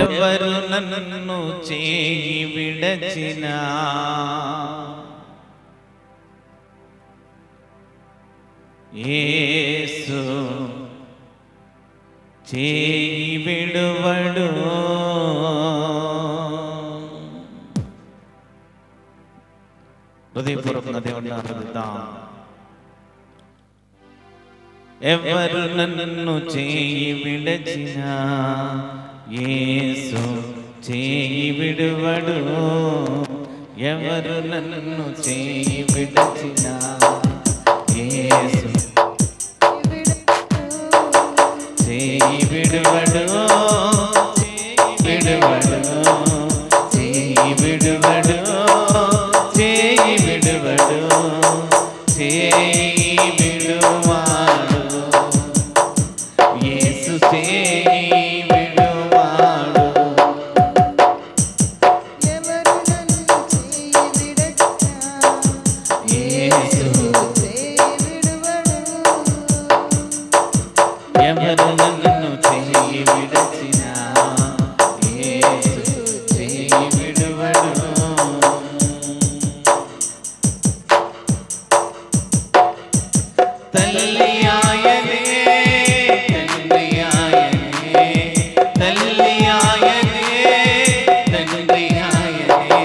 ఎవరు నన్ను చేయి విడచినా యేసు చేయి విడువడు. హృదయపూర్వకంగా దేవుని ఆరాధిద్దాం. ఎవరు నన్ను చేయి విడచినా యేసు చేయి విడువడు. ఎవరు నన్ను చేయి విడచినా యేసు చేయి విడువడు. విడువడు చేయి విడువడు. చేయి విడువడు. చేయి విడువాడు. యేసు చేయి విడువాడు. ఎవరు నన్ను చేయి విడచినా యేసు చేయి విడువడు. ఎవరు నన్ను చేయి విడచినా యేసు చేయి విడువడు. తల్లి ఆయనే తండ్రి ఆయనే. తల్లి ఆయనే తండ్రి ఆయనే.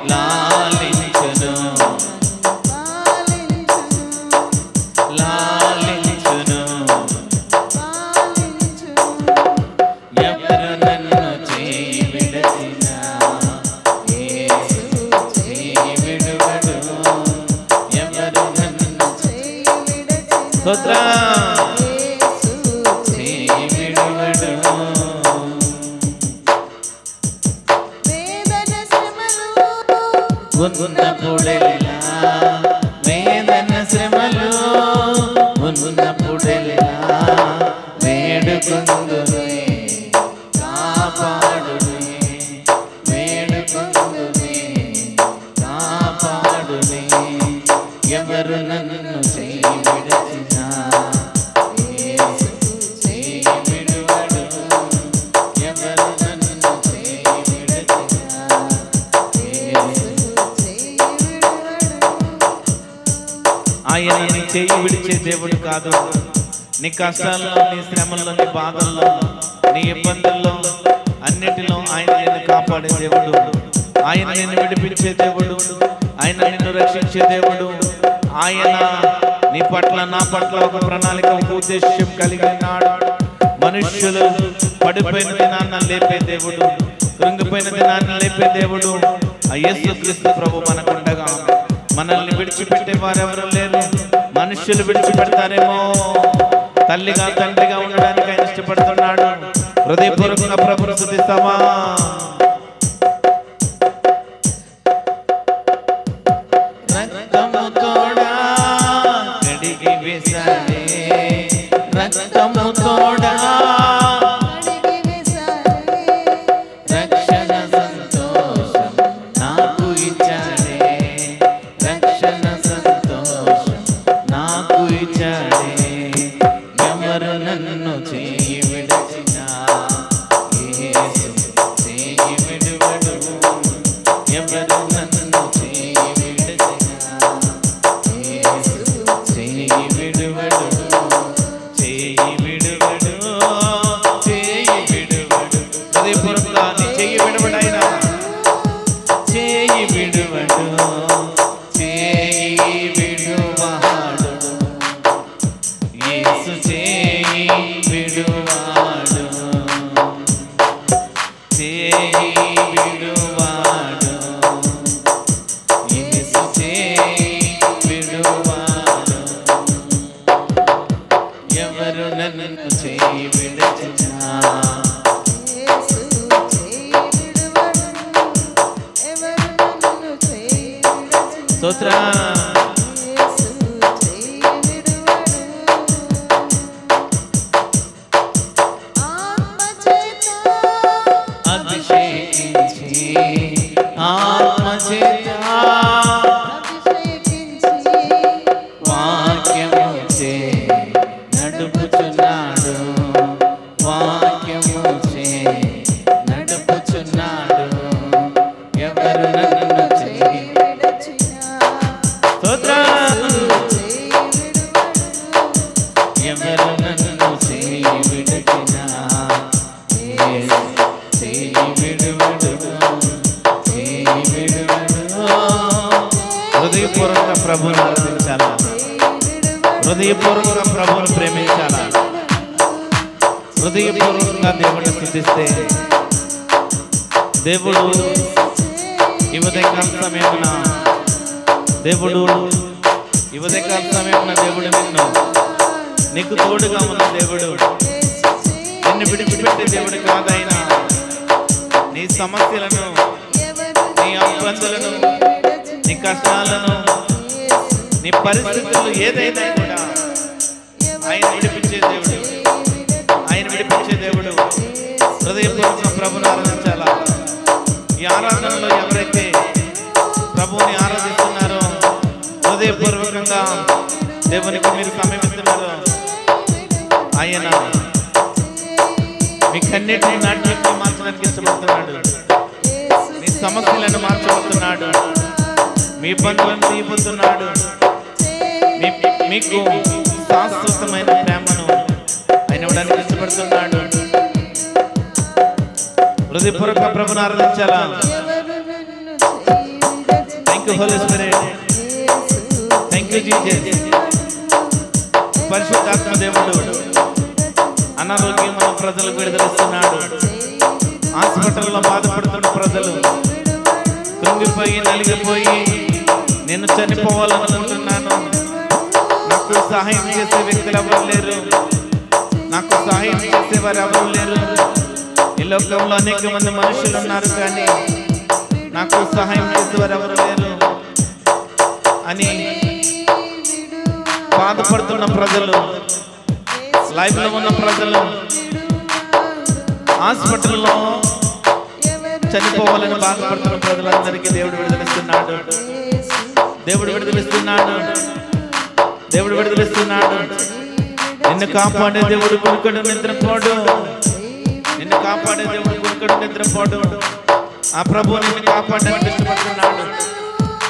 లాలించును లాలించును. ఎవరు నన్ను చేయి విడచినా యేసు చేయి విడువడు. ఎవరు నన్ను స్తోత్రం చేయి విడువడు. వేదన శ్రమలు ఉన్నప్పుడెల్లా వేదన శ్రమలు ఉన్నప్పుడెల్లా వేడుకొందునే కాపాడునే. వేడుకొందునే కాపాడునే. ఎవరు నన్ను చేయి విడచినా యేసు చేయి విడువడు. ఎవరు నన్ను చేయి విడచినా యేసు. ఆయన నీ చేయి విడిచే దేవుడు కాదు. నీ కష్టాల్లో, నీ శ్రమల్లో, నీ బాధల్లో, నీ ఇబ్బందుల్లో అన్నిటిలో ఆయన నిన్ను కాపాడే దేవుడు. ఆయన నిన్ను విడిపించే దేవుడు. ఆయన నిన్ను రక్షించే దేవుడు. ఆయన నీ పట్ల, నా పట్ల ఒక ప్రణాళిక, ఒక ఉద్దేశం కలిగి ఉన్నాడు. మనుష్యులు పడిపోయిన దినాన్ని లేపే దేవుడు, కృంగిపోయిన దినాన్ని లేపే దేవుడు ఆ యేసుక్రీస్తు ప్రభు మనకుండగా మనల్ని విడిచిపెట్టే వారెవరు లేరు. మనుష్యులు విడిచిపెడతారేమో, తల్లిగా తండ్రిగా ఉండడానికి ఆయన ఇష్టపడుతున్నాడు. హృదయపూర్వకంగా ప్రభువును స్తుతిస్తామా? రక్తము తోడా కడిగి వేశాడే. రక్తము తోడా రక్షణ సంతోషం నాకు ఇచ్చాడే. రక్షణ సంతోషం నాకు ఇచ్చాడే. ఎవరు నన్ను చేయి విడచినా యేసు చేయి విడువడు. ఎవరు నన్ను చేయి విడచినా యేసు చేయి విడువడు. చేయి విడువడు. చేయి విడువడు. హృదయపూర్వకంగా నీ చేయి విడువడైనా చేయి విడువడు. చేయి విడువాడు. యేసు చేయి విడువాడు. చేయి విడువాడు. యేసు చేయి విడువాడు. ఎవరు నన్ను చేయి విడచినా స్తోత్రం. చేత అభిషేకించి వాక్యము చే నడుపుచున్నాడు, వాక్యము చే నడుపుచున్నాడు. ఎవరు నన్ను చేయి విడచినా స్తోత్రం. చేయి విడువడు ఎవరు నన్ను చేయి విడిచినా యేసు చేయి విడువడు, చేయి విడువడు. హృదయపూర్వక ప్రభువుని ఆరాధించాలా, హృదయపూర్వక ప్రభువుని ప్రేమించాలా, హృదయపూర్వకంగా దేవుడిని స్తుతిస్తే దేవుడు ఈ ఉదయకాల సమయమున దేవుడు ఈ ఉదయకాల సమయమున దేవుడు నీకు తోడుగా ఉన్న దేవుడు, నిన్ను విడిచిపెట్టే దేవుడు కాదైనా నీ సమస్యలను, నీ ఇబ్బందులను, నీ కష్టాలను, నీ పరిస్థితులు ఏదైనా కూడా ఆయన విడిపించే దేవుడు, ఆయన విడిపించే దేవుడు. హృదయపూర్వక ప్రభుని ఆరాధించాలా. ఈ ఆరాధనలో ఎవరైతే ప్రభువుని ఆరాధిస్తున్నారో హృదయపూర్వకంగా దేవునికి మీరు సమీపిస్తున్నారో ఆయన మీ కన్నిటిని నాట్యాన్ని మార్చడానికి ఇష్టపడుతున్నాడు, మీ సమస్యలను మార్చబోతున్నాడు, మీ ఇబ్బందులను తీయబోతున్నాడు, మీకు శాశ్వతమైన ప్రేమను ఆయన ఇవ్వడానికి ఇష్టపడుతున్నాడు. హృదయపూర్వక ప్రభుని ఆరాధించాలా. Thank you holy spirit, thank you Jesus. పరిశుద్ధాత్మ దేవుడు అనారోగ్యమైన ప్రజలకు విడుదలిస్తున్నాడు. హాస్పిటల్లో బాధపడుతున్న ప్రజలు కృంగిపోయి నలిగిపోయి నేను చనిపోవాలనుకుంటున్నాను, నాకు సహాయం చేసే వ్యక్తులు ఎవరు లేరు, నాకు సహాయం చేసేవారు ఎవరు లేరు, ఈ లోకంలో అనేక మంది మనుషులు ఉన్నారు కానీ నాకు సహాయం చేసేవారు ఎవరు లేరు అని బాధపడుతున్న ప్రజలు, లైఫ్ లో ఉన్న ప్రజలు, హాస్పిటల్లో చనిపోవాలని బాధపడుతున్న ప్రజలందరికీ దేవుడు విడుదలిస్తున్నాడు, దేవుడు విడుదలిస్తున్నాడు, దేవుడు విడుదలిస్తున్నాడు. నిన్ను కాపాడే దేవుడు కొనుక్కడు నిద్రపోడు, నిన్ను కాపాడే దేవుడు కొనుక్కడు నిద్రపోడు. ఆ ప్రభువు నిన్ను కాపాడడానికి ఇష్టపడుతున్నాడు.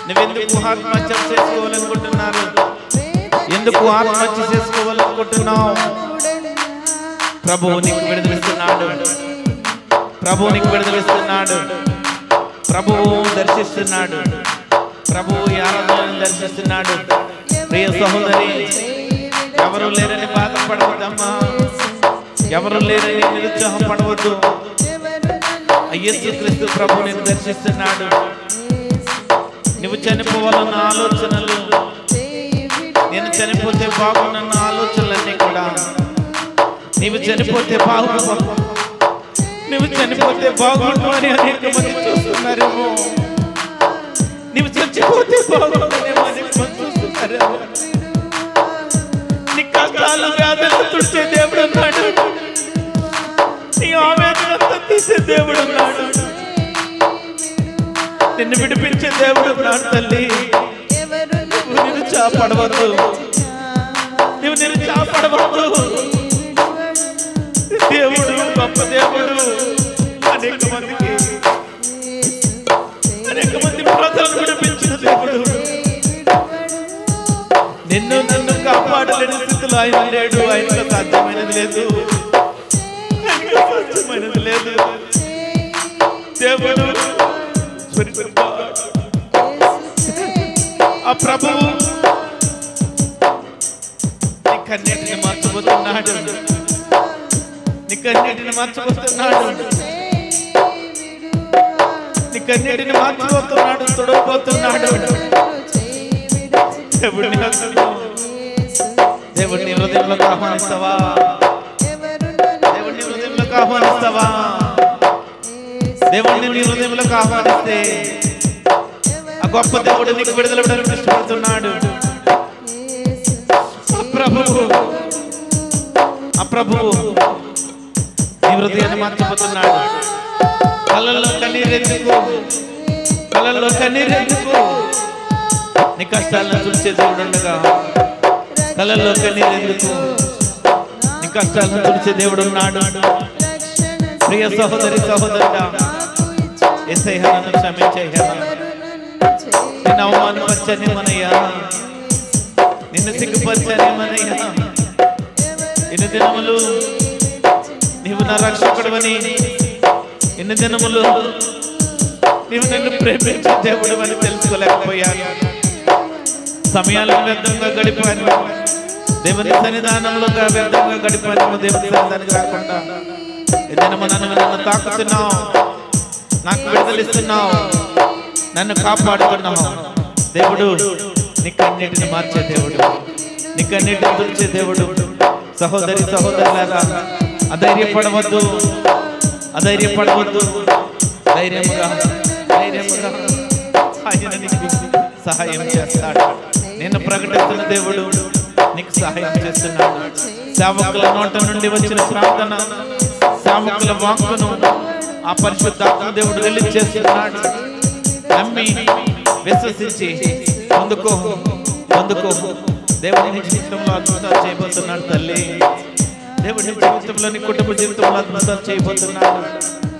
నువ్వెందుకు ఆత్మహత్య చేసుకోవాలనుకుంటున్నారు? ఎందుకు ఆత్మహత్య చేసుకోవాలనుకుంటున్నావు? ప్రభువు నీకు విడుదలిస్తున్నాడు, ప్రభువు నీకు విడుదలిస్తున్నాడు, ప్రభువు దర్శిస్తున్నాడు, ప్రభువు ఈ ఆరాధనను దర్శిస్తున్నాడు. ప్రియ సహోదరి, ఎవరు లేరని బాధపడవద్దమ్మా, ఎవరు లేరని నిరుత్సాహపడవద్దు. యేసుక్రీస్తు ప్రభువు నిన్ను దర్శిస్తున్నాడు. నువ్వు చనిపోవాలన్న ఆలోచనలు, నేను చనిపోతే బాగున్న ఆలోచనలన్నీ కూడా నీవు చనిపోతే బాగుండు, నువ్వు చనిపోతే బాగుండు అని అనేక మంది చూస్తున్నారేమో, నువ్వు చచ్చిపోతే బాగుండేమో అనేక మంది చూస్తున్నారేమో. నీ కష్టాలు వ్యాధులు తుడిచే దేవుడు ఉన్నాడు, నీ ఆవేదనంతా తీసే దేవుడు ఉన్నాడు, నిన్ను విడిపించే దేవుడు ఉన్నాడు. తల్లి, నువ్వు నిరుత్సాహపడవద్దు, నువ్వు నిరుత్సాహపడవద్దు. దేవుడు గొప్ప దేవుడు. అనేక మంది ప్రజలను విడిపించిన దేవుడు. నిన్ను నన్ను కాపాడలేని స్థితిలో ఆయన లేడు. ఆయనతో సాధ్యమైనది లేదు, సాధ్యమైనది లేదు. దేవుడు ఆ ప్రభువు నీ కన్నిటిని మార్చబోతున్నాడు, నీ కన్నిటిని మార్చబోతున్నాడు, నీ కన్నిటిని మార్చబోతున్నాడు, తొడవబోతున్నాడు. దేవుడిని దేవుడిని హృదయంలోకి ఆహ్వానిస్తావా? దేవుడిని హృదయంలోకి ఆహ్వానిస్తావా? దేవుడిని నీ హృదయంలోకి ఆహ్వానిస్తే ఆ గొప్ప దేవుడు నీకు విడుదల విడడానికి ఇష్టపడుతున్నాడు. ఆ ప్రభువు నీ హృదయాన్ని మార్చబోతున్నాడు. కళ్ళల్లో కన్నీరెందుకు, కళ్ళల్లో కన్నీరు ఎందుకు? నీ కష్టాలను తుడిచే దేవుడు ఉండగా కళ్ళల్లో కన్నీరు ఎందుకు? నీ కష్టాలను తుడిచే దేవుడు ఉన్నాడు. ప్రియ సహోదరి సహోదరుడా, యేసయ్యా నన్ను క్షమించయ్యా. నిన్ను అవమానపరచనేమనయ్యా, నిన్ను సిగ్గుపరచనేమనయ్యా. ఇన్ని దినములు నీవు నా రక్షకుడవని, ఇన్ని దినములు నీవు నన్ను ప్రేమించే దేవుడు అని తెలుసుకోలేకపోయాను. సమయాలను వ్యర్థంగా గడిపాను, దేవుని సన్నిధానంలో వ్యర్థంగా గడిపాను. దేవుని సన్నిధానికి రాకుండా ఈ దినము నన్ను తాకుతున్నావు, నాకు విడుదలిస్తున్నావు, నన్ను కాపాడుతున్నావు. దేవుడు నీకన్నిటిని మార్చే దేవుడు, నీకన్నిటిని తుడిచే దేవుడు. సహోదరి సహోదరులారా, అధైర్యపడవద్దు, అధైర్యపడవద్దు. ధైర్యముగా ఆయన నీకు సహాయం చేస్తాడు. నేను ప్రకటిస్తున్న దేవుడు నీకు సహాయం చేస్తున్నాడు. సేవకుల నోట నుండి వచ్చిన ప్రార్థన, సేవకుల వాక్కును ఆ పరిశుద్ధాత్మ దేవుడు రిలీజ్ చేస్తున్నాడు. నమ్మి విశ్వసించి పొందుకో. దేవుడి నీ జీవితంలో అద్భుతాలు చేయబోతున్నాడు తల్లి. దేవుడి నీ జీవితంలో నీ కుటుంబ జీవితంలో అద్భుతాలు చేయబోతున్నాడు.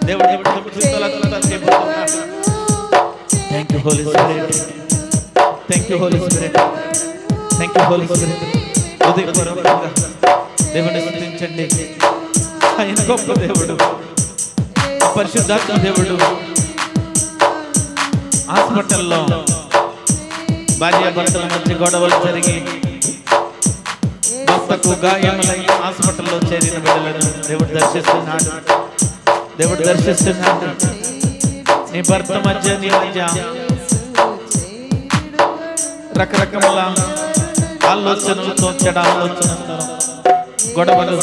దేవుడి కుటుంబ జీవితంలో అద్భుతాలు చేయబోతున్నాడు. Thank you holy spirit, thank you holy spirit, thank you holy spirit. హృదయపూర్వకంగా దేవుడిని స్తుతించండి. ఆయన గొప్ప దేవుడు, పరిశుద్ధాత్మ దేవుడు. హాస్పిటల్లో భార్యాభర్తల మధ్య గొడవలు జరిగి భర్తకు గాయములై హాస్పిటల్లో చేరిన బిడ్డలను దేవుడు దర్శిస్తున్నాడు. దేవుడు దర్శిస్తున్నాడు. నీ భర్త మధ్య నీ మధ్య రకరకముల ఆలోచనలతో, చెడ ఆలోచనలతో గొడవలు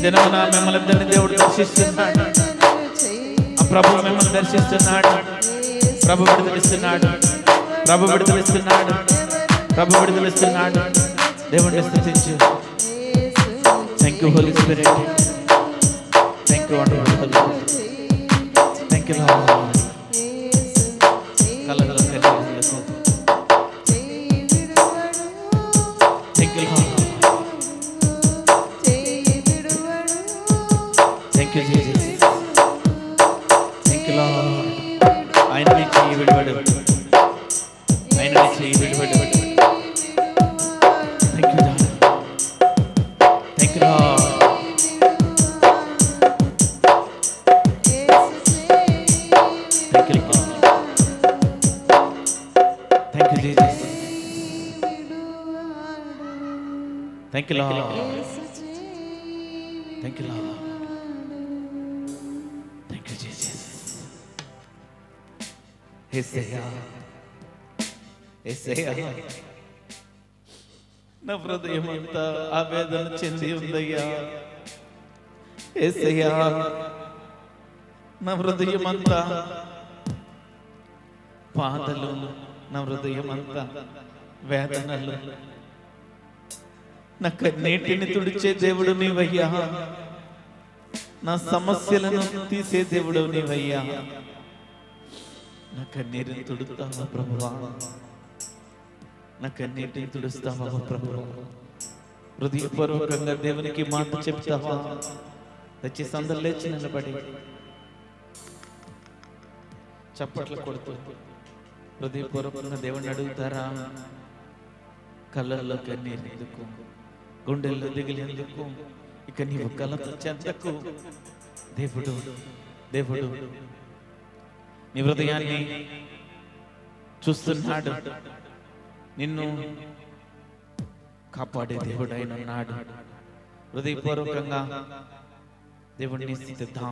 దినమున మిమ్మల్ని ఇద్దరిని దేవుడు దర్శిస్తున్నాడు. ఆ ప్రభు మిమ్మల్ని దర్శిస్తున్నాడు. ప్రభు విడుదలిస్తున్నాడు, ప్రభు విడుదలిస్తున్నాడు, ప్రభు విడుదలిస్తున్నాడు. దేవుడిని స్తుతించు. Thank you holy spirit, thank you wonderful holy spirit, thank you lord. కళ్ళలో కన్నీరు, thank you lord, thank you Jesus, thank you lord. ఆయన నీ చెయ్యి విడిపడు, ఆయన నీ చెయ్యి విడిపడు. Thank you lord, thank you lord, thank you lord, thank you Jesus, thank you lord, thank you lord, thank you Jesus. యేసయ్యా, యేసయ్యా, నా హృదయం అంతా ఆవేదన చెంది ఉందయ్యా. యేసయ్యా, నా హృదయం అంతా బాధలు, నా హృదయం అంతా వేదనలు. నా కన్నీటిని తుడిచే దేవుడు నీవయ్యా, నా సమస్యలను తీసే దేవుడు నీవయ్యా. నా కన్నీటిని తుడుస్తావా ప్రభువా, నా కన్నీటిని తుడుస్తావా ప్రభువా. హృదయపూర్వకంగా దేవునికి మాట చెప్తావా? దయచేసి అందరూ లేచి నిలబడి చప్పట్లు కొడుతూ హృదయపూర్వకంగా దేవుని అడుగుతారా? కళ్ళల్లో కన్నీరు ఎందుకు? గుండెల్లో దిగులు ఎందుకు? ఇక నీవు కలత చెందకు. దేవుడు దేవుడు నీ హృదయాన్ని చూస్తున్నాడు. నిన్ను కాపాడే దేవుడు ఆయన ఉన్నాడు. హృదయపూర్వకంగా దేవుడిని స్తుతిద్దాం.